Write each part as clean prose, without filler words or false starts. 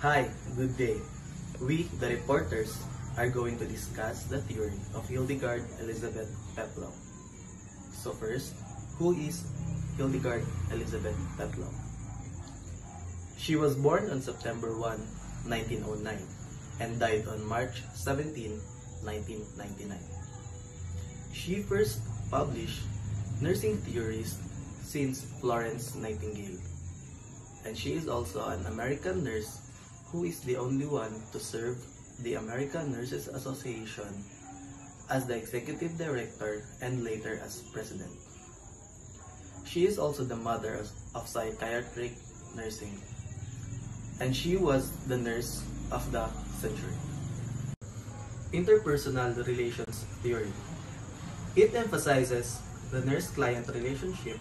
Hi, good day. We, the reporters, are going to discuss the theory of Hildegard Elizabeth Peplau. So first, who is Hildegard Elizabeth Peplau? She was born on September 1, 1909 and died on March 17, 1999. She first published nursing theories since Florence Nightingale, and she is also an American nurse who is the only one to serve the American Nurses Association as the executive director and later as president. She is also the mother of psychiatric nursing, and she was the nurse of the century. Interpersonal relations theory. It emphasizes the nurse-client relationship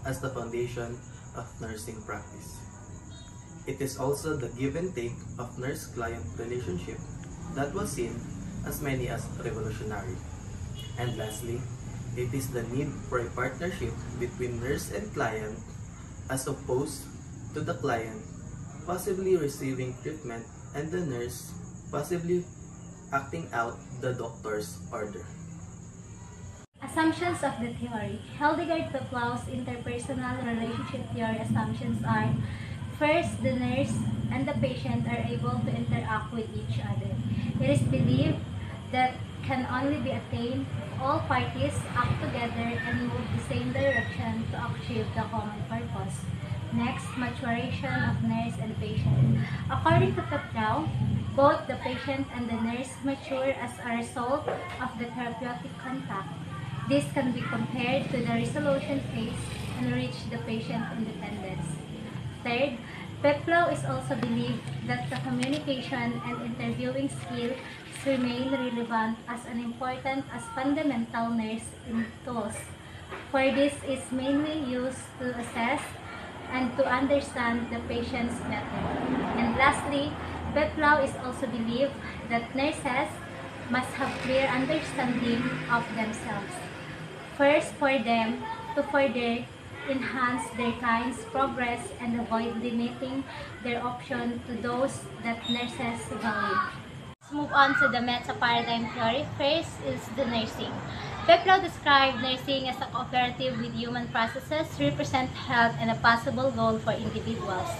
as the foundation of nursing practice. It is also the give and take of nurse-client relationship that was seen as many as revolutionary. And lastly, it is the need for a partnership between nurse and client as opposed to the client possibly receiving treatment and the nurse possibly acting out the doctor's order. Assumptions of the theory. Hildegard Peplau's interpersonal relationship theory assumptions are: first, the nurse and the patient are able to interact with each other. It is believed that can only be attained if all parties act together and move the same direction to achieve the common purpose. Next, maturation of nurse and patient. According to Paplow, both the patient and the nurse mature as a result of the therapeutic contact. This can be compared to the resolution phase and reach the patient independence. Third, Paplow is also believed that the communication and interviewing skills remain relevant as an important as fundamental nursing tools, for this is mainly used to assess and to understand the patients better. And lastly, Paplow is also believed that nurses must have clear understanding of themselves. First, for them to further enhance their client's progress and avoid limiting their option to those that nurses value. Let's move on to the meta-paradigm theory. First is the nursing. Paplow described nursing as a cooperative with human processes, represent health and a possible goal for individuals.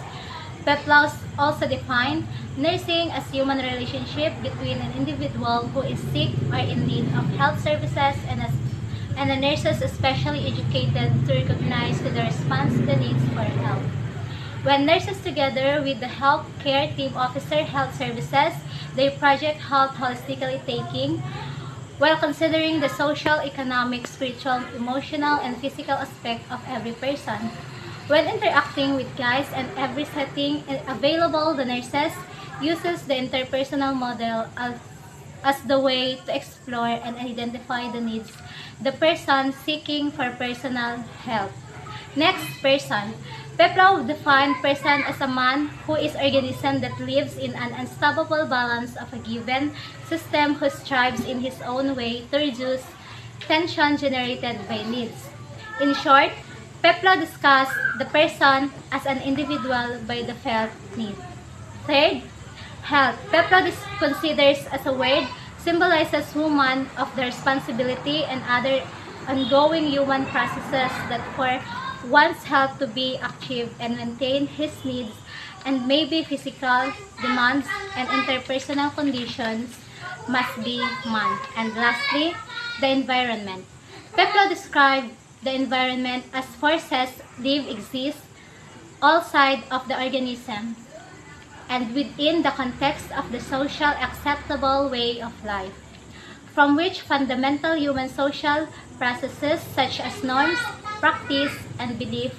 Paplow also defined nursing as human relationship between an individual who is sick or in need of health services and the nurses especially educated to recognize the response to the needs for health. When nurses together with the health care team officer health services, they project health holistically taking, while considering the social, economic, spiritual, emotional, and physical aspect of every person. When interacting with guys and every setting available, the nurses uses the interpersonal model as the way to explore and identify the needs the person seeking for personal health. Next, person. Paplow defined person as a man who is organism that lives in an unstoppable balance of a given system who strives in his own way to reduce tension generated by needs. In short, Paplow discussed the person as an individual by the felt need. Third, health. Paplow considers as a word symbolizes woman of the responsibility and other ongoing human processes that for one's health to be achieved and maintain his needs and maybe physical demands and interpersonal conditions must be met. And lastly, the environment. Paplow described the environment as forces live exist all sides of the organism and within the context of the social acceptable way of life, from which fundamental human social processes such as norms, practice, and belief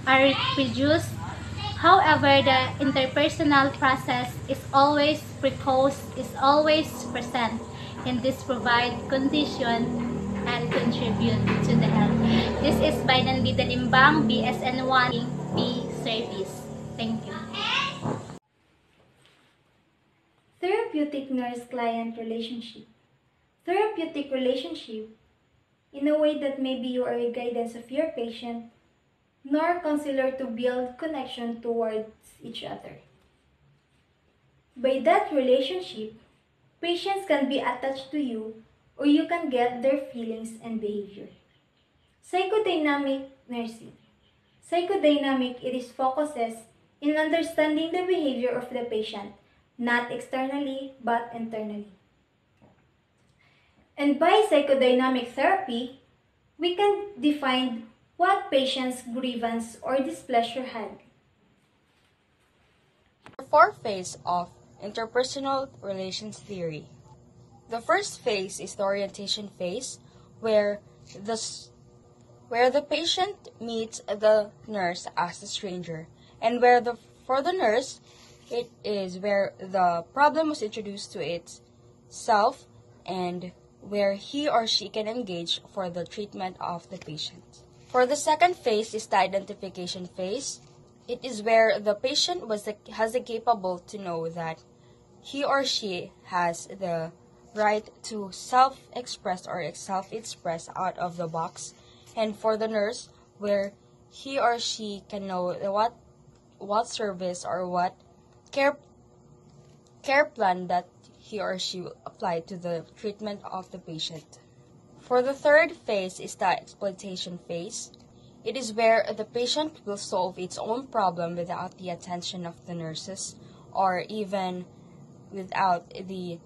are reproduced. However, the interpersonal process is always present, and this provide condition and contribute to the health. This is by Nandita Limbang, BSN1 B Service. Thank you. Therapeutic nurse-client relationship. Therapeutic relationship, in a way that maybe you are a guidance of your patient, nor counselor to build connection towards each other. By that relationship, patients can be attached to you or you can get their feelings and behavior. Psychodynamic nursing. Psychodynamic, it is focuses in understanding the behavior of the patient, not externally but internally. And by psychodynamic therapy, we can define what patient's grievance or displeasure had. The fourth phase of interpersonal relations theory. The first phase is the orientation phase, where the patient meets the nurse as a stranger, and for the nurse, it is where the problem was introduced to itself and where he or she can engage for the treatment of the patient. For the second phase is the identification phase. It is where the patient has the capable to know that he or she has the right to self-express or self-express out of the box, and for the nurse, where he or she can know what service or what care plan that he or she will apply to the treatment of the patient. For the third phase is the exploitation phase. It is where the patient will solve its own problem without the attention of the nurses or even without the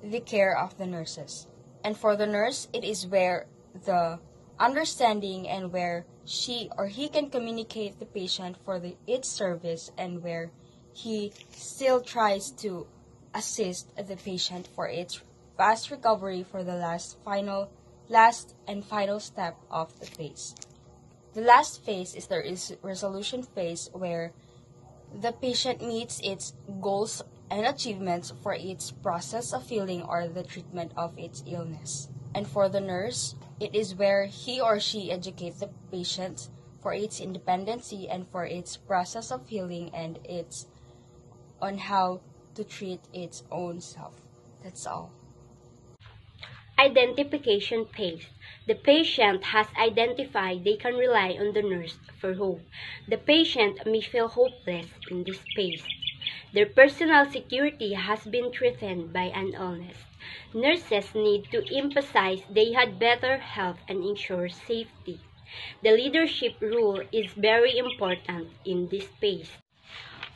the care of the nurses. And for the nurse, it is where the understanding and where she or he can communicate the patient for its service, and where he still tries to assist the patient for its fast recovery for the last and final step of the phase. The last phase is the resolution phase, where the patient meets its goals and achievements for its process of healing or the treatment of its illness. And for the nurse, it is where he or she educates the patient for its independency and for its process of healing and its on how to treat its own self. That's all. Identification phase. The patient has identified they can rely on the nurse for hope. The patient may feel hopeless in this phase. Their personal security has been threatened by an illness. Nurses need to emphasize they had better health and ensure safety. The leadership role is very important in this phase.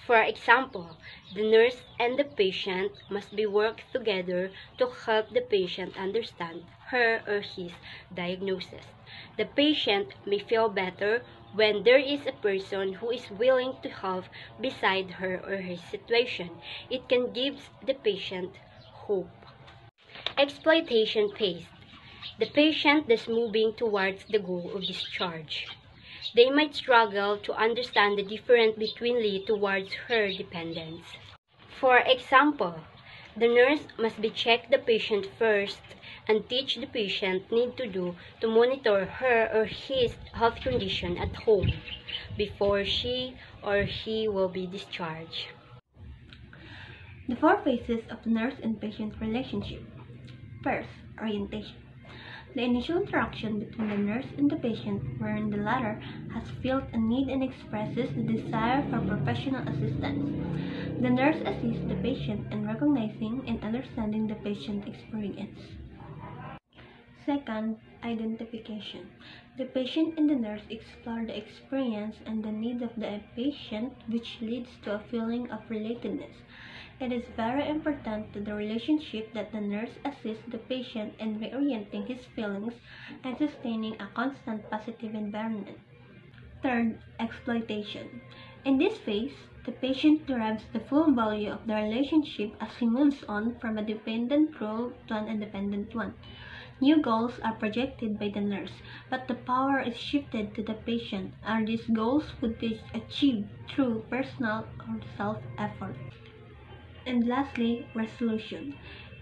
For example, the nurse and the patient must be work together to help the patient understand her or his diagnosis. The patient may feel better when there is a person who is willing to help beside her or his situation. It can give the patient hope. Exploitation phase. The patient is moving towards the goal of discharge. They might struggle to understand the difference between Lee towards her dependence. For example, the nurse must be check the patient first and teach the patient need to do to monitor her or his health condition at home before she or he will be discharged. The four phases of the nurse and patient relationship. First, orientation. The initial interaction between the nurse and the patient, wherein the latter has felt a need and expresses the desire for professional assistance. The nurse assists the patient in recognizing and understanding the patient experience. Second, identification. The patient and the nurse explore the experience and the needs of the patient, which leads to a feeling of relatedness. It is very important to the relationship that the nurse assists the patient in reorienting his feelings and sustaining a constant positive environment. Third, exploitation. In this phase, the patient derives the full value of the relationship as he moves on from a dependent role to an independent one. New goals are projected by the nurse, but the power is shifted to the patient, and these goals would be achieved through personal or self-effort. And lastly, resolution.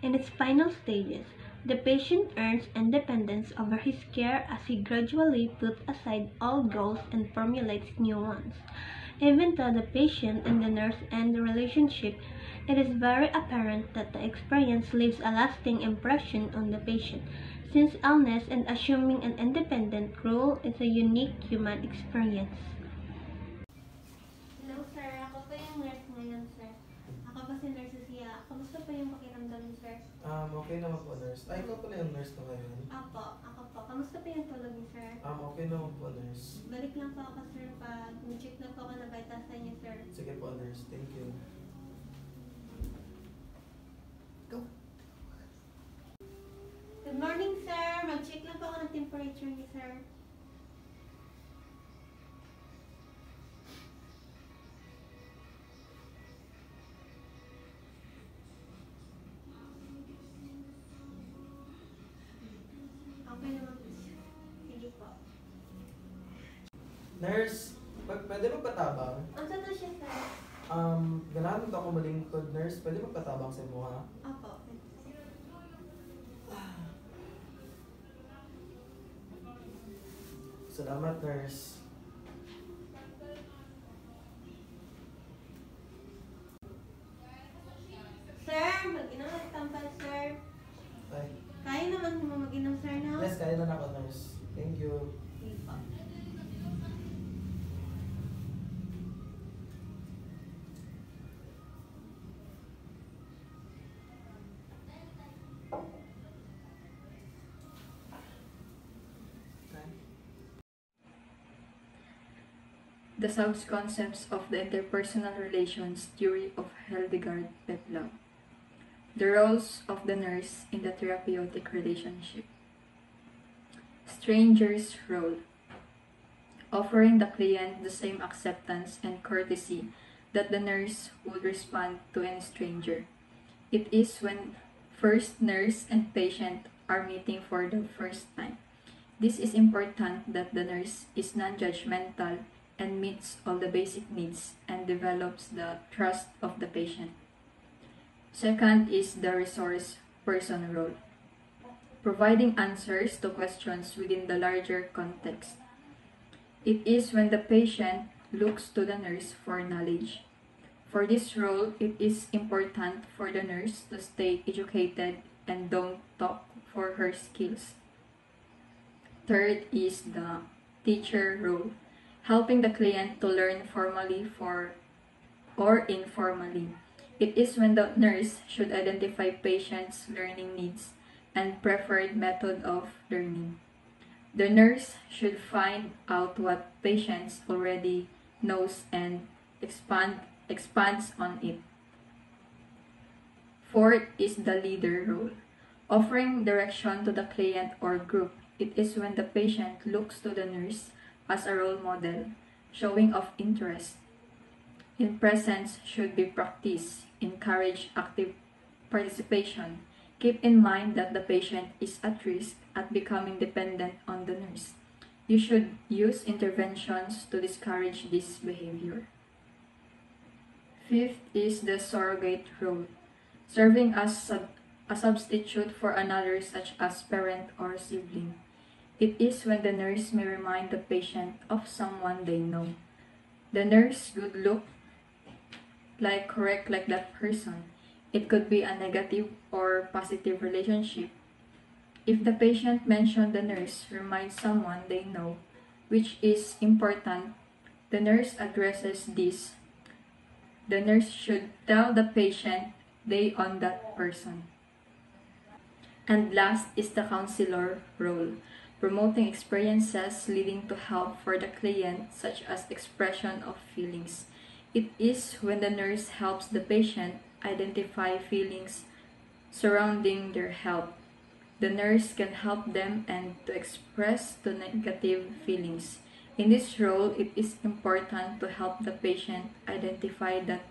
In its final stages, the patient earns independence over his care as he gradually puts aside old goals and formulates new ones. Even though the patient and the nurse end the relationship, it is very apparent that the experience leaves a lasting impression on the patient, since illness and assuming an independent role is a unique human experience. Hello sir, ako po yung nurse ngayon sir. po si Nurse Sia. Kamusta po yung pakiramdam niyo, sir? Okay naman po, nurse. Ay, ikaw pala yung nurse ko ngayon. Ako po. Kamusta po yung tulog niyo, sir? Okay naman po, nurse. Balik lang po ako, sir, pag check na po ako na vital sign niyo, sir. Sige po, nurse. Thank you. Go. Good morning, sir. Mag-check lang po ako ng temperature niyo, sir. Okay naman po, sir. Sige po. Nurse, pwede magpatabang? Ang to siya, sir? Ganahan ako malingkod, nurse. Pwede magpatabang sa mo, ha? Opo. Salamat, nurse. Sir, mag-inom ng tampal, sir. Ay. Kaya naman mo mag-inom, sir, no? Yes, kaya na ako, nurse. Thank you. Sige po. The Sub-Concepts of the Interpersonal Relations Theory of Hildegard Peplau. The roles of the nurse in the therapeutic relationship. Stranger's role. Offering the client the same acceptance and courtesy that the nurse would respond to any stranger. It is when first nurse and patient are meeting for the first time. This is important that the nurse is non-judgmental and meets all the basic needs and develops the trust of the patient. Second is the resource person role, providing answers to questions within the larger context. It is when the patient looks to the nurse for knowledge. For this role, it is important for the nurse to stay educated and don't talk for her skills. Third is the teacher role, helping the client to learn formally or informally. It is when the nurse should identify patients' learning needs and preferred method of learning. The nurse should find out what patients already knows and expands on it. Fourth is the leader role, offering direction to the client or group. It is when the patient looks to the nurse as a role model, showing of interest. In presence should be practiced. Encourage active participation. Keep in mind that the patient is at risk at becoming dependent on the nurse. You should use interventions to discourage this behavior. Fifth is the surrogate role, serving as a substitute for another such as parent or sibling. It is when the nurse may remind the patient of someone they know. The nurse could look correct like that person. It could be a negative or positive relationship. If the patient mentioned the nurse reminds someone they know, which is important, the nurse addresses this. The nurse should tell the patient they on that person. And last is the counselor role, promoting experiences leading to help for the client, such as expression of feelings. It is when the nurse helps the patient identify feelings surrounding their health. The nurse can help them and to express the negative feelings. In this role, it is important to help the patient identify that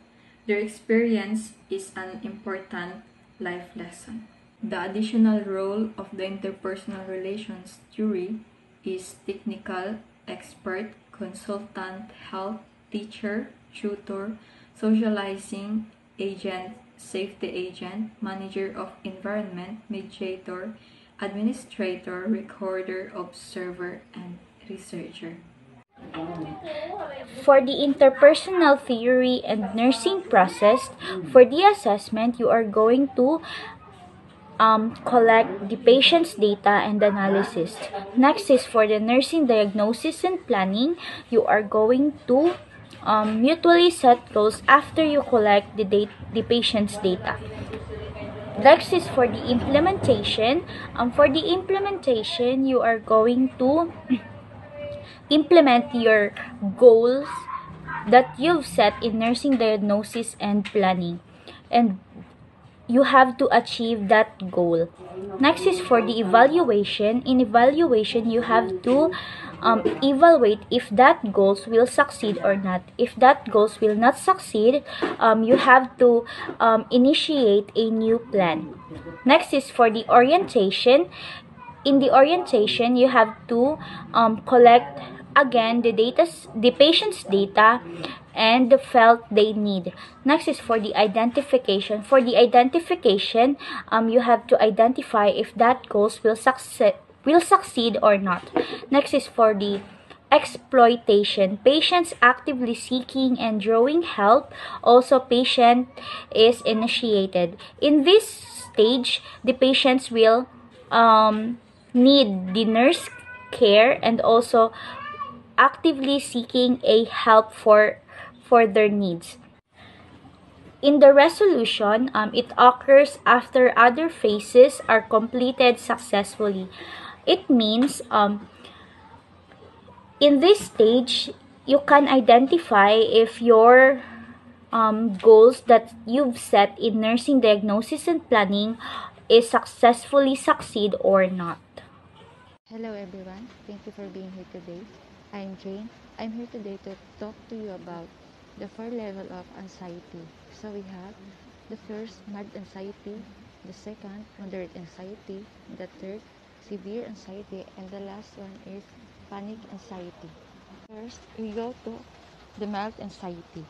their experience is an important life lesson. The additional role of the interpersonal relations theory is technical, expert, consultant, health, teacher, tutor, socializing, agent, safety agent, manager of environment, mediator, administrator, recorder, observer, and researcher. For the interpersonal theory and nursing process, for the assessment, you are going to collect the patient's data and analysis. Next is for the nursing diagnosis and planning, you are going to mutually set goals after you collect the patient's data. Next is for the implementation. For the implementation, you are going to implement your goals that you've set in nursing diagnosis and planning. And you have to achieve that goal. Next is for the evaluation. In evaluation, you have to evaluate if that goals will succeed or not. If that goals will not succeed, you have to initiate a new plan. Next is for the orientation. In the orientation, you have to collect again the patient's data and the felt they need. Next is for the identification. For the identification, you have to identify if that goals will succeed or not. Next is for the exploitation. Patients actively seeking and drawing help. Also, patient is initiated. In this stage, the patients will need the nurse care and also actively seeking a help for their needs. In the resolution, it occurs after other phases are completed successfully. It means in this stage, you can identify if your goals that you've set in nursing diagnosis and planning is successfully succeed or not. Hello everyone, thank you for being here today. I'm Jane. I'm here today to talk to you about the 4 levels of anxiety. So we have the first, mild anxiety, the second, moderate anxiety, the third, severe anxiety, and the last one is panic anxiety. First, we go to the mild anxiety.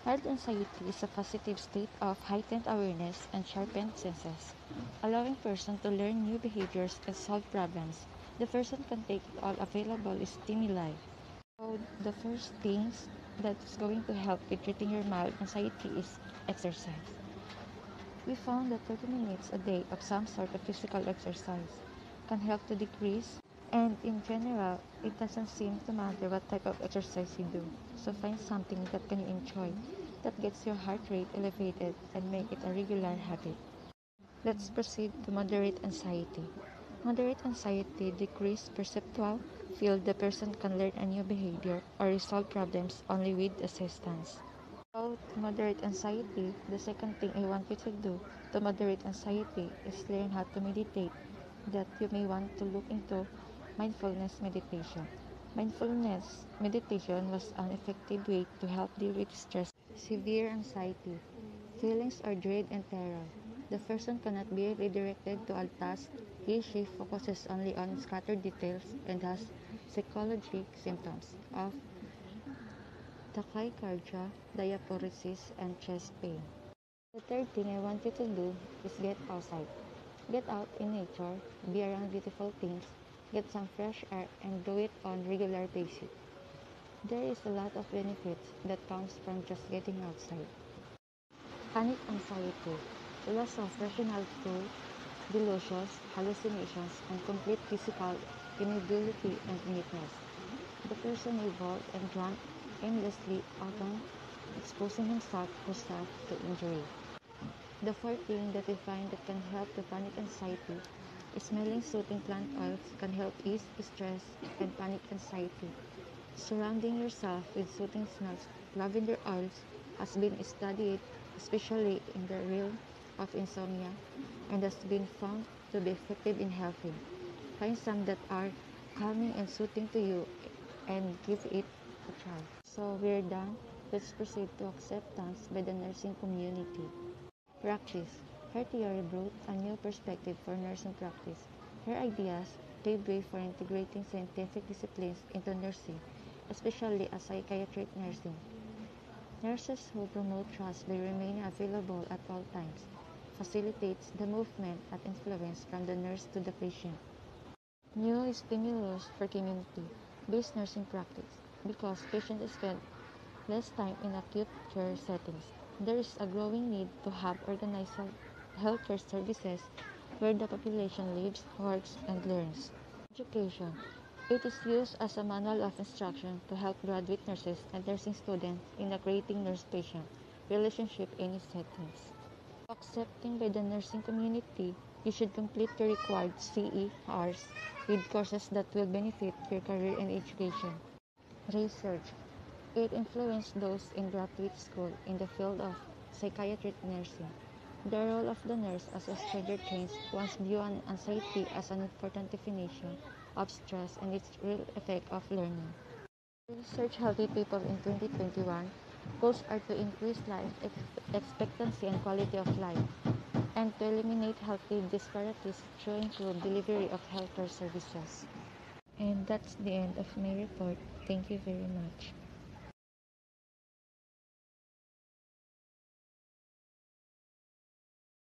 Mild anxiety is a positive state of heightened awareness and sharpened senses, allowing person to learn new behaviors and solve problems. The person can take all available stimuli. So the first things that's going to help with treating your mild anxiety is exercise. We found that 30 minutes a day of some sort of physical exercise can help to decrease, and in general, it doesn't seem to matter what type of exercise you do. So find something that can you enjoy, that gets your heart rate elevated and make it a regular habit. Let's proceed to moderate anxiety. Moderate anxiety decreases perceptual field. The person can learn a new behavior or resolve problems only with assistance. So, to moderate anxiety, the second thing I want you to do to moderate anxiety is learn how to meditate. That you may want to look into mindfulness meditation. Mindfulness meditation was an effective way to help deal with stress. Severe anxiety. Feelings are dread and terror. The person cannot be redirected to a task. She focuses only on scattered details and has psychological symptoms of tachycardia, diaphoresis, and chest pain. The third thing I want you to do is get outside. Get out in nature, be around beautiful things, get some fresh air, and do it on regular basis. There is a lot of benefits that comes from just getting outside. Panic anxiety, loss of rational thought, delusions, hallucinations, and complete physical immobility and weakness. The person involved and drunk aimlessly, often exposing himself or herself to injury. The fourth thing that we find that can help the panic anxiety is smelling soothing plant oils can help ease stress and panic anxiety. Surrounding yourself with soothing smells, lavender oils has been studied especially in the realm of insomnia and has been found to be effective in helping. Find some that are calming and soothing to you and give it a try. So we're done. Let's proceed to acceptance by the nursing community. Practice. Her theory brought a new perspective for nursing practice. Her ideas paved way for integrating scientific disciplines into nursing, especially as psychiatric nursing. Nurses who promote trust by remaining available at all times facilitates the movement and influence from the nurse to the patient. New stimulus for community-based nursing practice. Because patients spend less time in acute care settings, there is a growing need to have organized healthcare services where the population lives, works, and learns. Education. It is used as a manual of instruction to help graduate nurses and nursing students in creating nurse-patient relationship in any settings. Accepting by the nursing community, you should complete the required CERs with courses that will benefit your career and education. Research. It influenced those in graduate school in the field of psychiatric nursing. The role of the nurse as a stranger trains once view on anxiety as an important definition of stress and its real effect of learning. Research healthy people in 2021. Goals are to increase life expectancy and quality of life, and to eliminate healthy disparities through improved delivery of healthcare services. And that's the end of my report. Thank you very much.